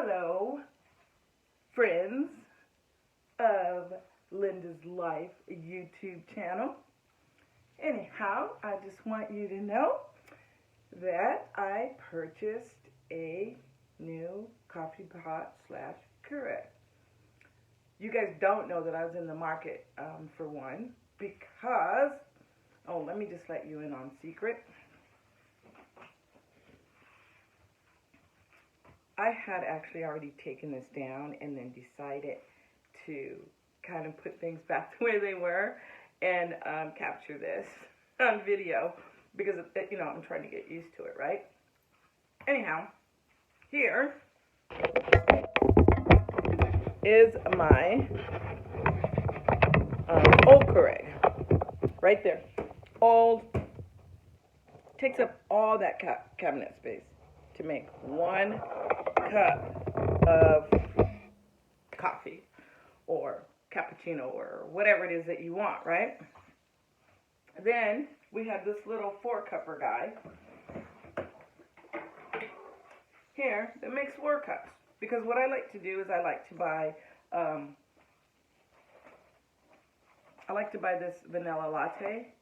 Hello, friends of Linda's Life YouTube channel. Anyhow, I just want you to know that I purchased a new coffee pot slash Keurig. You guys don't know that I was in the market for one because, let me just let you in on secret. I had actually already taken this down and then decided to kind of put things back the way they were and capture this on video because, I'm trying to get used to it, right? Anyhow, here is my old Keurig. Right there. Old. Takes up all that cabinet space to make one cup of coffee or cappuccino or whatever it is that you want, right? Then we have this little 4-cupper guy here that makes 4 cups. Because what I like to do is I like to buy this vanilla latte.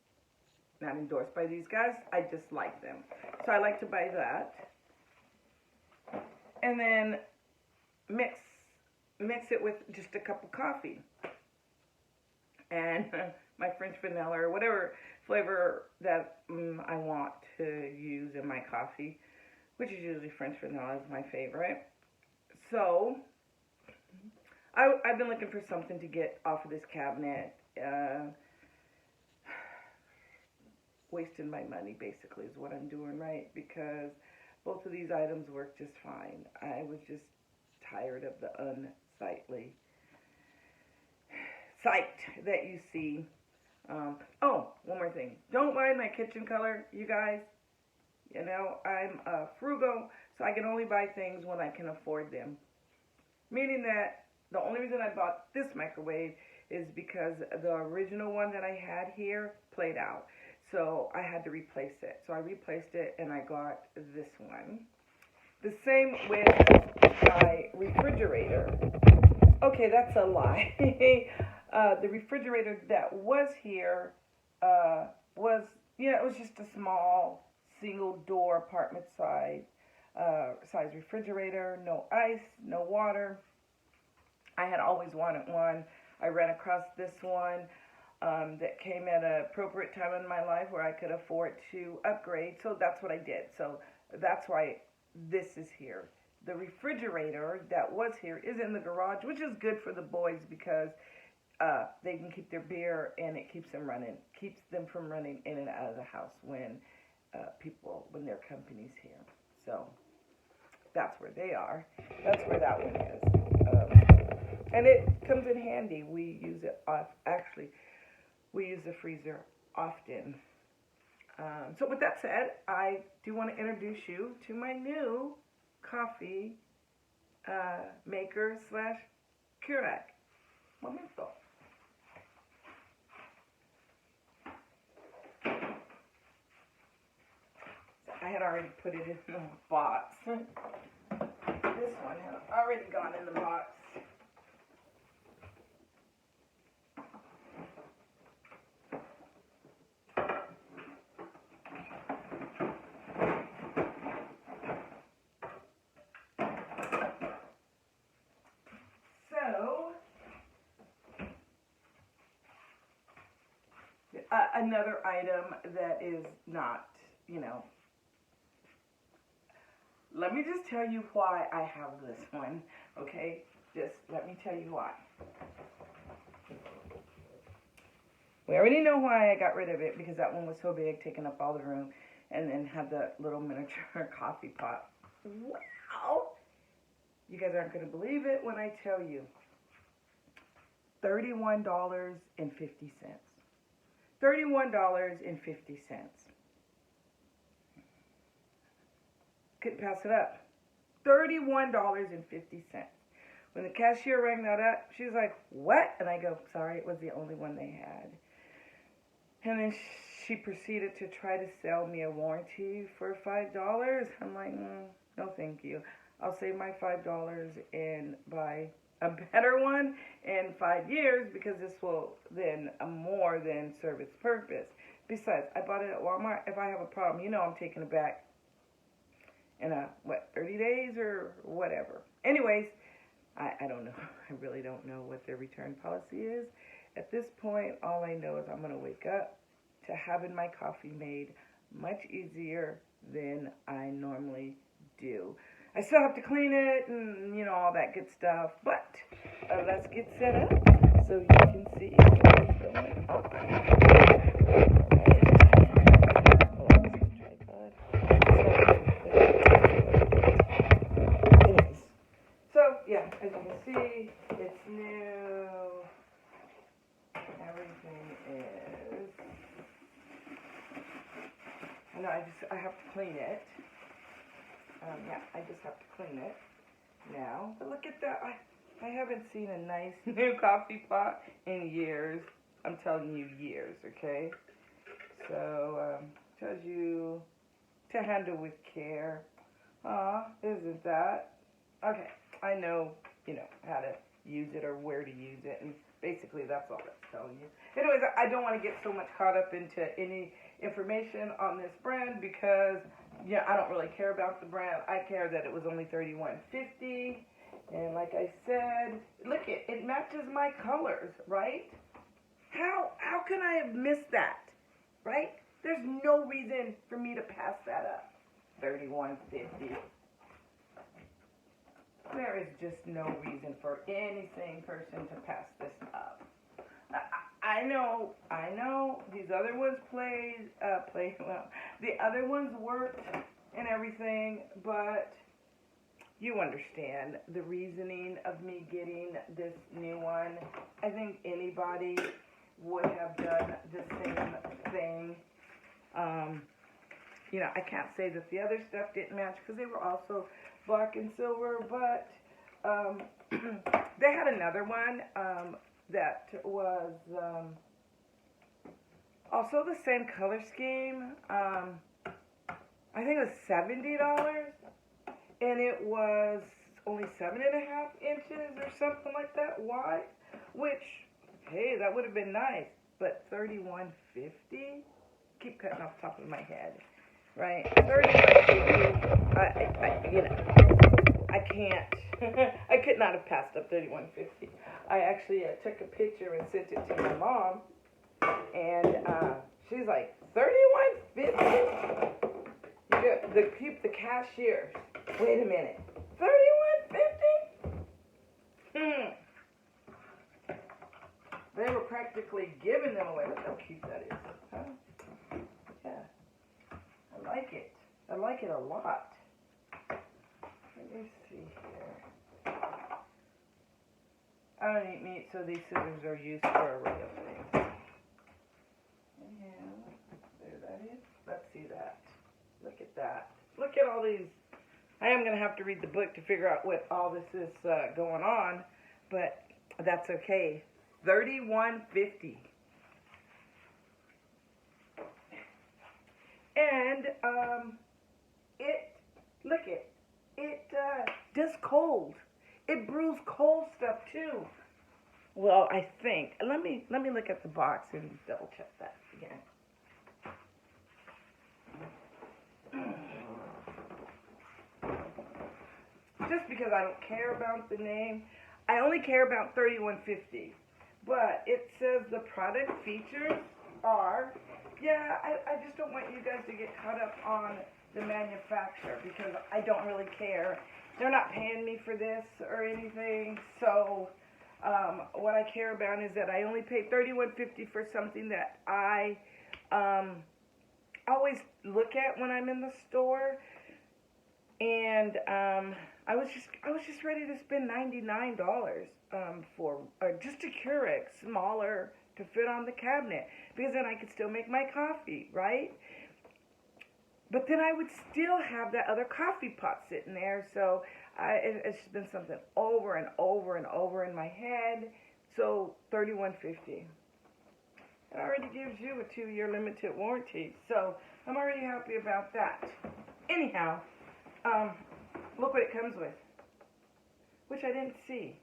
Not endorsed by these guys. I just like them. So I like to buy that. And then mix it with just a cup of coffee. And my French vanilla or whatever flavor that I want to use in my coffee, which is usually French vanilla is my favorite. So I've been looking for something to get off of this cabinet. Wasting my money basically is what I'm doing, right? Because both of these items work just fine. I was just tired of the unsightly sight that you see. One more thing. Don't mind my kitchen color, you guys. You know, I'm frugal, so I can only buy things when I can afford them. Meaning that the only reason I bought this microwave is because the original one that I had here played out. So I had to replace it. So I replaced it and I got this one. The same with my refrigerator. Okay, that's a lie. The refrigerator that was here it was just a small single door apartment size refrigerator, no ice, no water. I had always wanted one. I ran across this one that came at an appropriate time in my life where I could afford to upgrade, so that's what I did. So that's why this is here. The refrigerator that was here is in the garage, which is good for the boys because they can keep their beer and it keeps them from running in and out of the house when their company's here. So that's where they are. That's where that one is. And it comes in handy. We use it we use the freezer often. So with that said, I do want to introduce you to my new coffee maker slash Keurig. Momento. I had already put it in the box. This one had already gone in the box. Another item that is not, let me just tell you why I have this one, okay? Just let me tell you why. We already know why I got rid of it, because that one was so big, taking up all the room, and then had the little miniature coffee pot. Wow! You guys aren't going to believe it when I tell you. $31.50. $31.50. Couldn't pass it up. $31.50. When the cashier rang that up, she was like, "What?" And I go, "Sorry, it was the only one they had." And then she proceeded to try to sell me a warranty for $5. I'm like, no, thank you. I'll save my $5 and buy a better one in 5 years, because this will then more than serve its purpose. Besides, I bought it at Walmart. If I have a problem, I'm taking it back in 30 days or whatever. Anyways, I don't know. I really don't know what their return policy is. At this point, all I know is I'm going to wake up to having my coffee made much easier than I normally do. I still have to clean it and, all that good stuff, but let's get set up so you can see what's going on. So, yeah, as you can see, it's new. Everything is... I have to clean it. I just have to clean it now. But look at that. I haven't seen a nice new coffee pot in years. I'm telling you, years, okay? So, tells you to handle with care. Isn't that? Okay, I know, how to use it or where to use it, and basically that's all that's telling you. Anyways, I don't want to get so much caught up into any information on this brand because, I don't really care about the brand. I care that it was only $31.50, and like I said, look, it matches my colors, right? How can I have missed that, right? There's no reason for me to pass that up. $31.50. There is just no reason for any sane person to pass this up. I know, these other ones play well. The other ones worked and everything, but you understand the reasoning of me getting this new one. I think anybody would have done the same thing. I can't say that the other stuff didn't match because they were also black and silver, but they had another one that was also the same color scheme. I think it was $70, and it was only 7.5 inches or something like that wide, which, hey, that would have been nice, but $31.50? Keep cutting off the top of my head, right? $31.50, I can't. I could not have passed up $31.50. I actually took a picture and sent it to my mom, and she's like, $31.50? The cashier. Wait a minute. $31.50? They were practically giving them away. Look how cute that is. Huh? Yeah. I like it. I like it a lot. Let me see here. I don't eat meat, so these scissors are used for a real thing. And there that is. Let's see that. Look at that. Look at all these. I am going to have to read the book to figure out what all this is going on, but that's okay. $31.50. And it does cold. It brews cold stuff too. Well, I think. Let me look at the box and double check that again. Just because I don't care about the name, I only care about $31.50. But it says the product features are, I just don't want you guys to get caught up on the manufacturer because I don't really care. They're not paying me for this or anything, so what I care about is that I only paid $31.50 for something that I always look at when I'm in the store, and I was just ready to spend $99 for just a Keurig, smaller to fit on the cabinet, because then I could still make my coffee, right? But then I would still have that other coffee pot sitting there, so it's just been something over and over and over in my head. So $31.50. It already gives you a 2-year limited warranty, so I'm already happy about that. Anyhow, Look what it comes with, which I didn't see.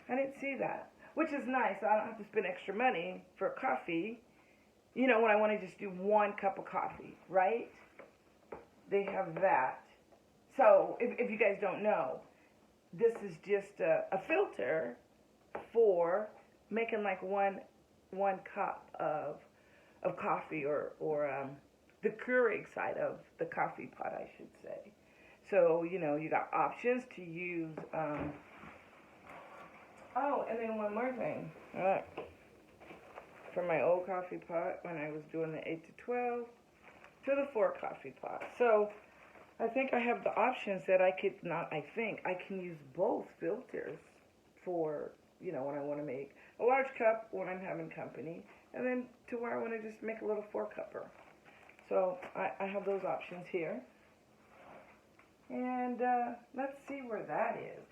I didn't see that, which is nice. I don't have to spend extra money for coffee, you know, when I want to just do 1 cup of coffee, right? They have that. So, if you guys don't know, this is just a filter for making like one cup of coffee, or the Keurig side of the coffee pot, I should say. So, you know, you got options to use. Oh, and then one more thing. From my old coffee pot when I was doing the 8 to 12 to the 4 coffee pot. So I think I have the options that I can use both filters for, you know, when I want to make a large cup when I'm having company, and then to where I want to just make a little 4-cupper. So I have those options here. And let's see where that is.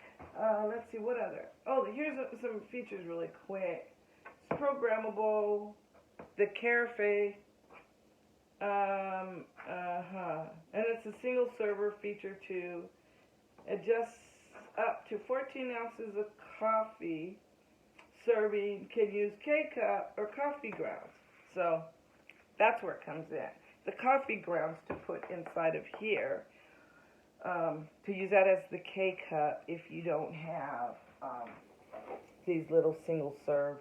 Let's see what other. Oh, here's some features really quick. It's programmable. The Carafe. And it's a single server feature too. Adjusts up to 14 ounces of coffee serving. Can use K-cup or coffee grounds. So that's where it comes in. The coffee grounds to put inside of here. To use that as the K-cup if you don't have these little single serve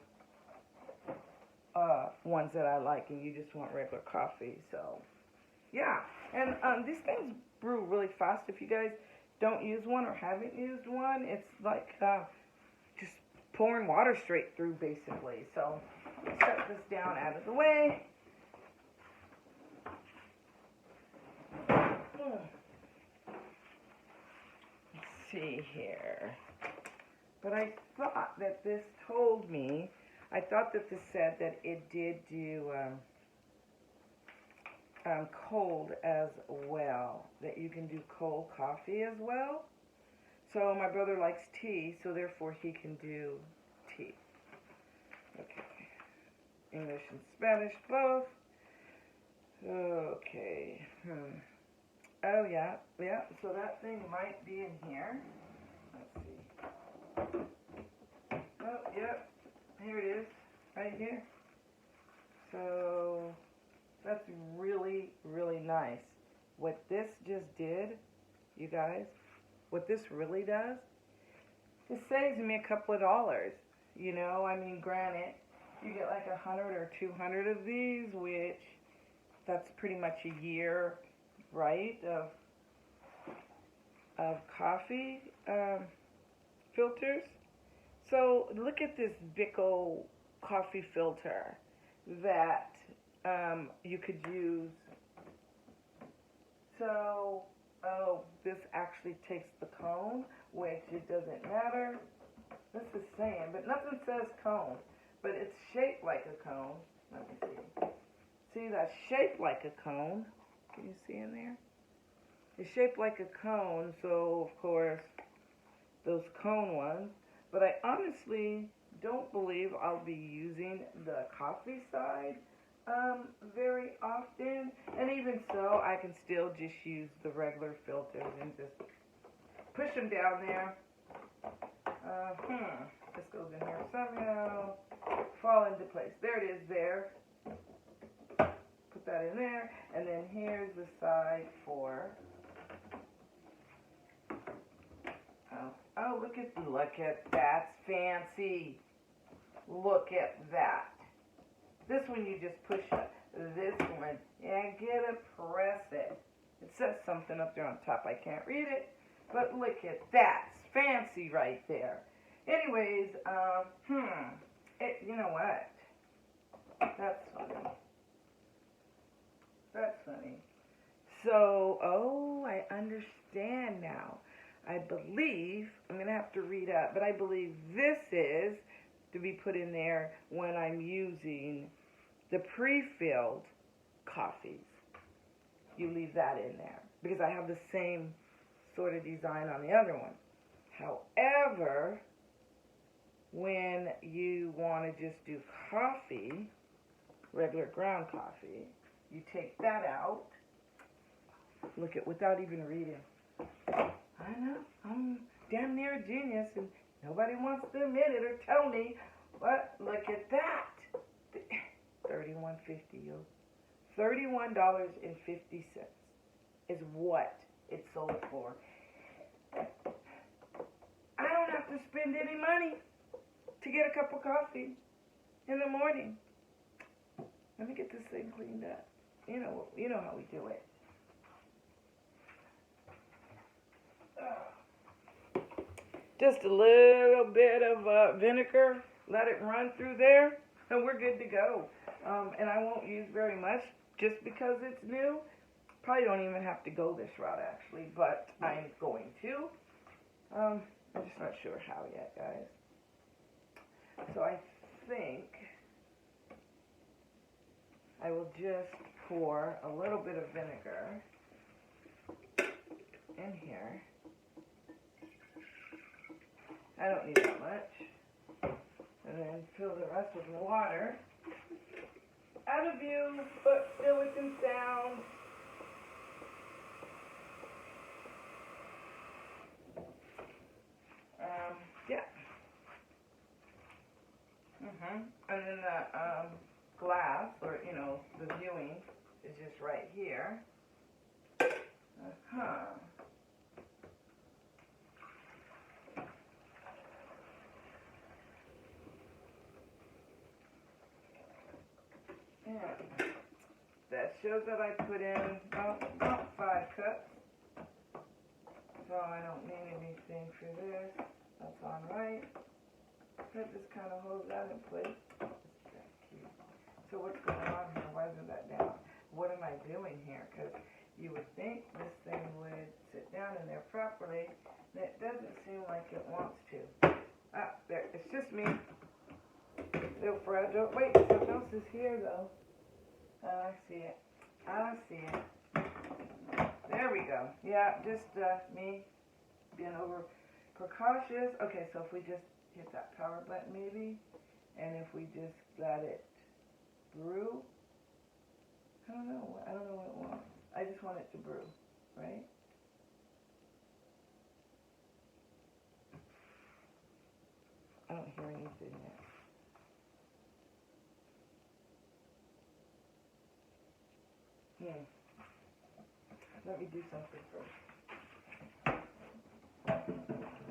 ones that I like, and you just want regular coffee. So yeah, and these things brew really fast. If you guys don't use one or haven't used one, it's like just pouring water straight through basically. So let's set this down out of the way. See here, but I thought that this told me, I thought that this said that it did do cold as well, that you can do cold coffee as well. So my brother likes tea, so therefore he can do tea. Okay, English and Spanish both. Okay. Oh, yeah, so that thing might be in here. Let's see. Oh, yep, here it is, right here. So, that's really, really nice. What this just did, you guys, what this really does, it saves me a couple of dollars. You know, I mean, granted, you get like 100 or 200 of these, which, that's pretty much a year, right, of coffee filters. So look at this Vico coffee filter that you could use. So, this actually takes the cone, which it doesn't matter. This is saying, but nothing says cone, but it's shaped like a cone. Let me see. See, that's shaped like a cone. Can you see in there? It's shaped like a cone, so of course, those cone ones. But I honestly don't believe I'll be using the coffee side very often. And even so, I can still just use the regular filters and just push them down there. This goes in here somehow. Fall into place. There it is there. Put that in there. And then here's the side for... Oh, look at that's fancy. Look at that. This one you just push up. This one, yeah, get it, press it. It says something up there on top. I can't read it, but look at that. It's fancy right there. Anyways, you know what? That's funny. That's funny. So, I understand now. I believe, I'm going to have to read up, but I believe this is to be put in there when I'm using the pre-filled coffees. You leave that in there because I have the same sort of design on the other one. However, when you want to just do coffee, regular ground coffee, you take that out. Look at, without even reading. I know. I'm damn near a genius, and nobody wants to admit it or tell me. But look at that. $31.50, yo. $31.50 is what it sold for. I don't have to spend any money to get a cup of coffee in the morning. Let me get this thing cleaned up. You know how we do it. Just a little bit of vinegar. Let it run through there, and we're good to go. And I won't use very much just because it's new. Probably don't even have to go this route actually, but I'm going to. I'm just not sure how yet, guys. So I think I will just pour a little bit of vinegar in here. I don't need that much. And then fill the rest with water. Out of view, but still within sound. Yeah. And then the glass, or the viewing, is just right here. Yeah. That shows that I put in about 5 cups. So I don't need anything for this. That's all right. That just kind of holds that in place. So what's going on here? Why isn't that down? What am I doing here? Because you would think this thing would sit down in there properly. And it doesn't seem like it wants to. There. It's just me. Little fragile. Wait, something else is here though. I see it. I see it. There we go. Yeah, just me being over precautious. Okay, so if we just hit that power button maybe, and if we just let it brew. I don't know what it wants. I just want it to brew, right? I don't hear anything yet. Let me do something first.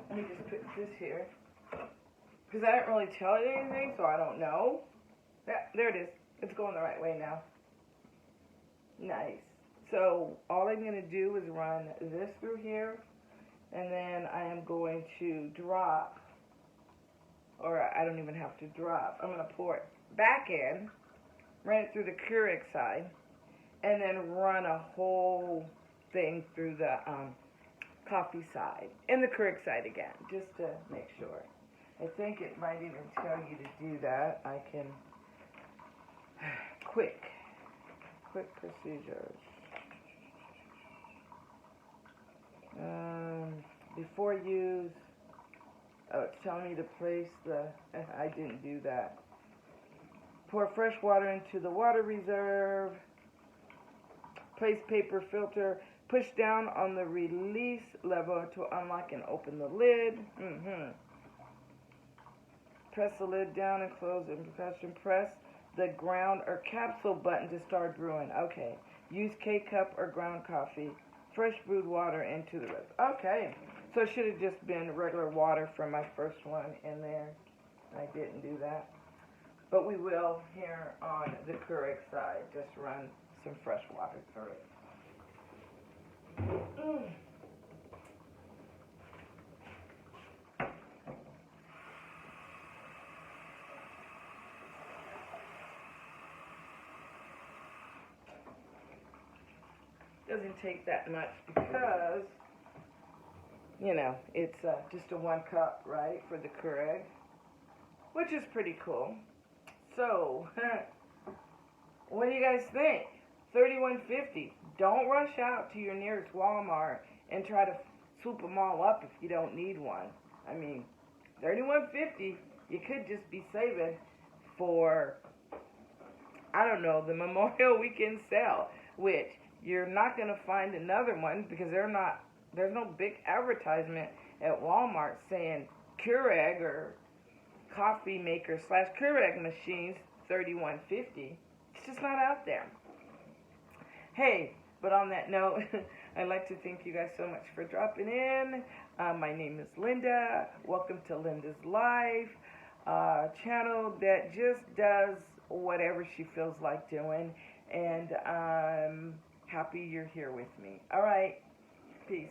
Let me just put this here. Because I didn't really tell it anything, so I don't know. Yeah, there it is. It's going the right way now. Nice. So all I'm going to do is run this through here, and then I am going to drop, or I don't even have to drop. I'm going to pour it back in, run it through the Keurig side, and then run a whole thing through the coffee side and the Keurig side again, just to make sure. I think it might even tell you to do that. I can, quick procedures. Before use, it's telling me to place I didn't do that. Pour fresh water into the water reserve. Place paper filter. Push down on the release lever to unlock and open the lid. Press the lid down and close in percussion. Press the ground or capsule button to start brewing. Okay. Use K-cup or ground coffee. Fresh brewed water into the rest. Okay. So it should have just been regular water from my first one in there. I didn't do that. But we will here on the Keurig side. Just run some fresh water through it. Doesn't take that much because, it's just a 1 cup, right, for the Keurig, which is pretty cool. So, what do you guys think? $31.50. Don't rush out to your nearest Walmart and try to swoop them all up if you don't need one. I mean, $31.50, you could just be saving for, I don't know, the Memorial Weekend sale, which you're not going to find another one because they're not There's no big advertisement at Walmart saying Keurig or coffee maker slash Keurig machines $31.50. It's just not out there. Hey, but on that note, I'd like to thank you guys so much for dropping in. My name is Linda. Welcome to Linda's Life, channel that just does whatever she feels like doing. And I'm happy you're here with me. All right. Peace.